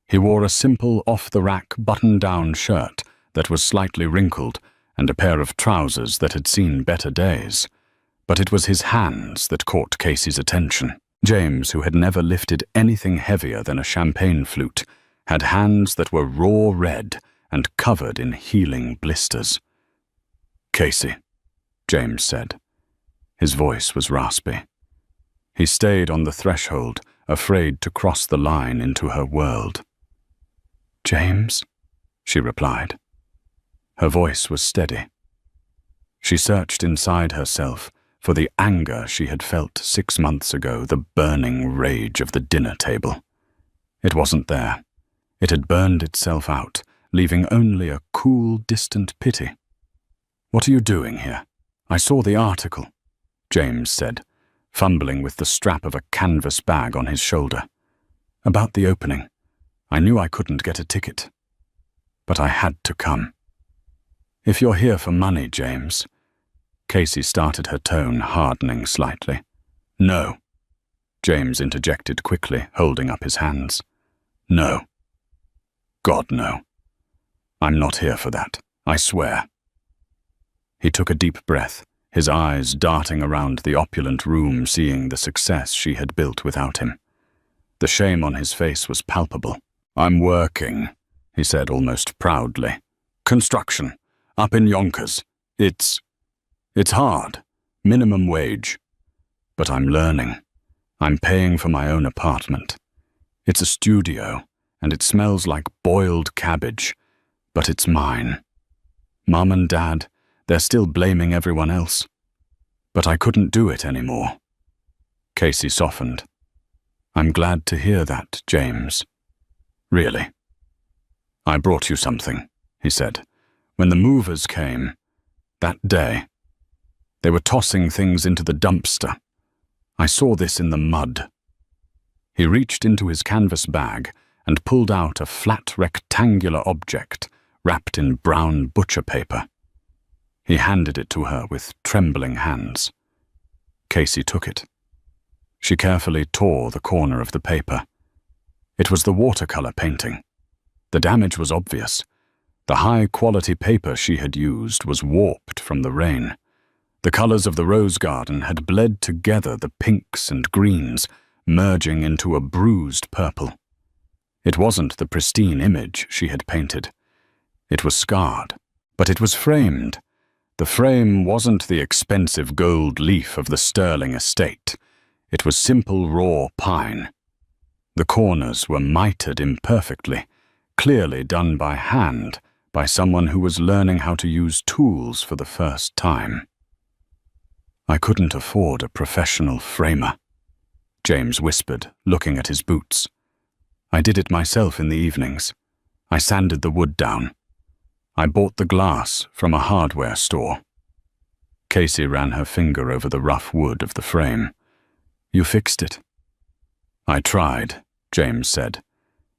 He wore a simple, off-the-rack, button-down shirt that was slightly wrinkled and a pair of trousers that had seen better days. But it was his hands that caught Casey's attention. James, who had never lifted anything heavier than a champagne flute, had hands that were raw red and covered in healing blisters. "Casey," James said. His voice was raspy. He stayed on the threshold, afraid to cross the line into her world. "James?" she replied. Her voice was steady. She searched inside herself for the anger she had felt 6 months ago, the burning rage of the dinner table. It wasn't there. It had burned itself out, leaving only a cool, distant pity. "What are you doing here?" "I saw the article," James said, fumbling with the strap of a canvas bag on his shoulder. "About the opening. I knew I couldn't get a ticket. But I had to come." "If you're here for money, James..." Casey started, her tone hardening slightly. "No," James interjected quickly, holding up his hands. "No. God, no. I'm not here for that, I swear." He took a deep breath, his eyes darting around the opulent room, seeing the success she had built without him. The shame on his face was palpable. "I'm working," he said almost proudly. "Construction, up in Yonkers. It's hard, minimum wage. But I'm learning. I'm paying for my own apartment. It's a studio, and it smells like boiled cabbage, but it's mine. Mom and Dad, they're still blaming everyone else. But I couldn't do it anymore." Casey softened. "I'm glad to hear that, James. Really." "I brought you something," he said. "When the movers came, that day, they were tossing things into the dumpster. I saw this in the mud." He reached into his canvas bag and pulled out a flat rectangular object wrapped in brown butcher paper. He handed it to her with trembling hands. Casey took it. She carefully tore the corner of the paper. It was the watercolor painting. The damage was obvious. The high-quality paper she had used was warped from the rain. The colors of the rose garden had bled together, the pinks and greens, merging into a bruised purple. It wasn't the pristine image she had painted. It was scarred, but it was framed. The frame wasn't the expensive gold leaf of the Sterling estate. It was simple raw pine. The corners were mitered imperfectly, clearly done by hand, by someone who was learning how to use tools for the first time. "I couldn't afford a professional framer," James whispered, looking at his boots. "I did it myself in the evenings. I sanded the wood down. I bought the glass from a hardware store." Casey ran her finger over the rough wood of the frame. "You fixed it." "I tried," James said.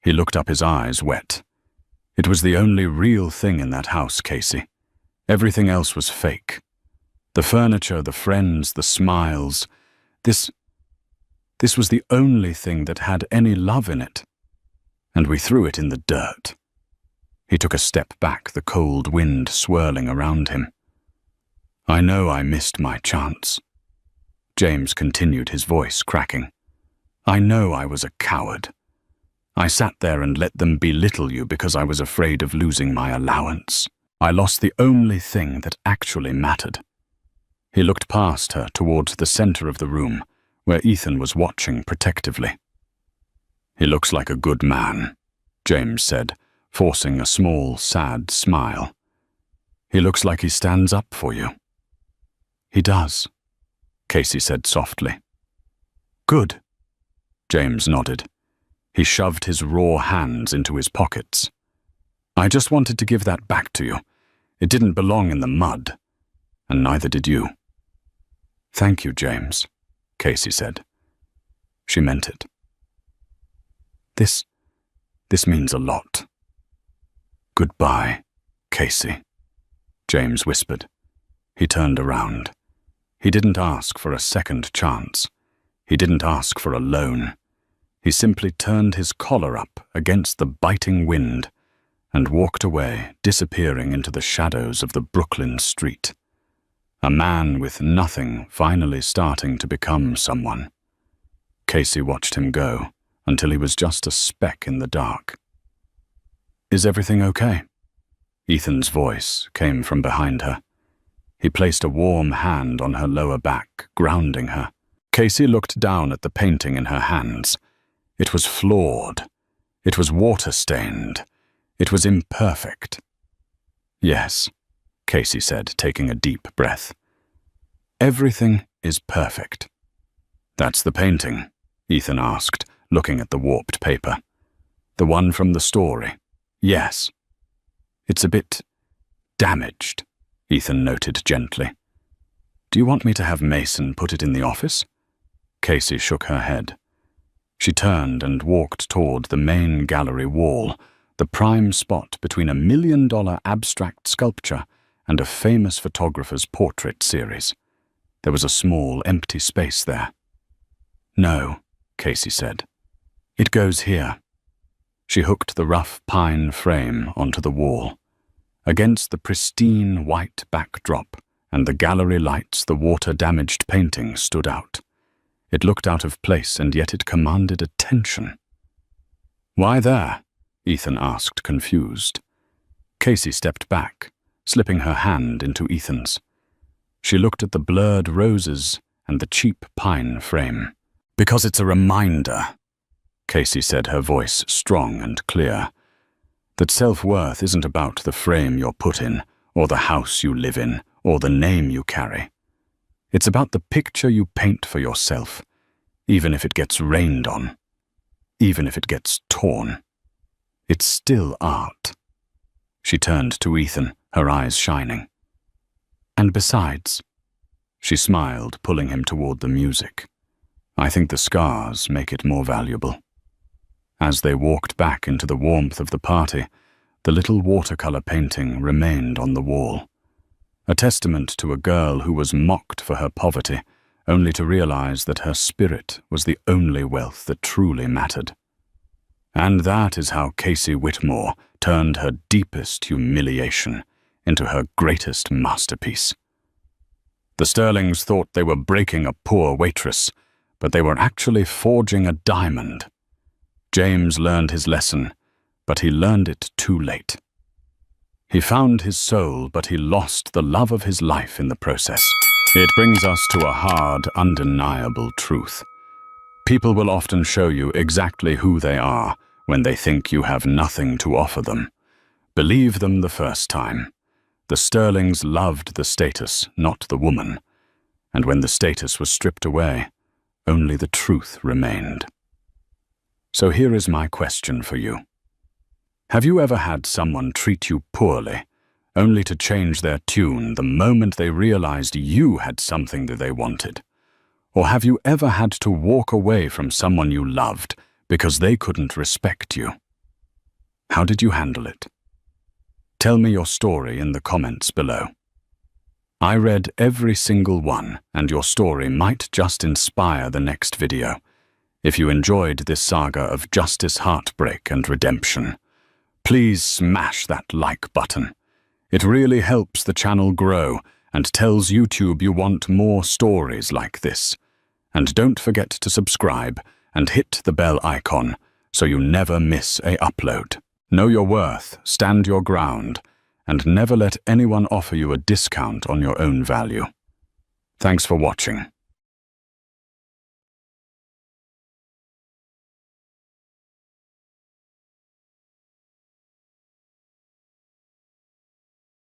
He looked up, his eyes wet. "It was the only real thing in that house, Casey. Everything else was fake. The furniture, the friends, the smiles. This This was the only thing that had any love in it. And we threw it in the dirt. He took a step back, the cold wind swirling around him. I know I missed my chance. James continued, his voice cracking. I know I was a coward. I sat there and let them belittle you because I was afraid of losing my allowance. I lost the only thing that actually mattered. He looked past her towards the center of the room, where Ethan was watching protectively. He looks like a good man, James said, forcing a small, sad smile. He looks like he stands up for you. He does, Casey said softly. Good, James nodded. He shoved his raw hands into his pockets. I just wanted to give that back to you. It didn't belong in the mud, and neither did you. Thank you, James, Casey said. She meant it. This means a lot. Goodbye, Casey, James whispered. He turned around. He didn't ask for a second chance. He didn't ask for a loan. He simply turned his collar up against the biting wind and walked away, disappearing into the shadows of the Brooklyn street. A man with nothing finally starting to become someone. Casey watched him go until he was just a speck in the dark. Is everything okay? Ethan's voice came from behind her. He placed a warm hand on her lower back, grounding her. Casey looked down at the painting in her hands. It was flawed. It was water-stained. It was imperfect. Yes, Casey said, taking a deep breath. Everything is perfect. That's the painting, Ethan asked, looking at the warped paper. The one from the story. Yes. It's a bit damaged, Ethan noted gently. Do you want me to have Mason put it in the office? Casey shook her head. She turned and walked toward the main gallery wall, the prime spot between $1 million abstract sculpture and a famous photographer's portrait series. There was a small, empty space there. No, Casey said. It goes here. She hooked the rough pine frame onto the wall. Against the pristine white backdrop and the gallery lights, the water-damaged painting stood out. It looked out of place, and yet it commanded attention. Why there? Ethan asked, confused. Casey stepped back, slipping her hand into Ethan's. She looked at the blurred roses and the cheap pine frame. Because it's a reminder, Casey said, her voice strong and clear, that self-worth isn't about the frame you're put in, or the house you live in, or the name you carry. It's about the picture you paint for yourself, even if it gets rained on, even if it gets torn. It's still art. She turned to Ethan, her eyes shining. And besides, she smiled, pulling him toward the music. I think the scars make it more valuable. As they walked back into the warmth of the party, the little watercolor painting remained on the wall. A testament to a girl who was mocked for her poverty, only to realize that her spirit was the only wealth that truly mattered. And that is how Casey Whitmore turned her deepest humiliation into her greatest masterpiece. The Sterlings thought they were breaking a poor waitress, but they were actually forging a diamond. James learned his lesson, but he learned it too late. He found his soul, but he lost the love of his life in the process. It brings us to a hard, undeniable truth. People will often show you exactly who they are when they think you have nothing to offer them. Believe them the first time. The Sterlings loved the status, not the woman. And when the status was stripped away, only the truth remained. So here is my question for you. Have you ever had someone treat you poorly, only to change their tune the moment they realized you had something that they wanted? Or have you ever had to walk away from someone you loved because they couldn't respect you? How did you handle it? Tell me your story in the comments below. I read every single one, and your story might just inspire the next video. If you enjoyed this saga of justice, heartbreak, and redemption, please smash that like button. It really helps the channel grow and tells YouTube you want more stories like this. And don't forget to subscribe and hit the bell icon so you never miss a upload. Know your worth, stand your ground, and never let anyone offer you a discount on your own value. Thanks for watching.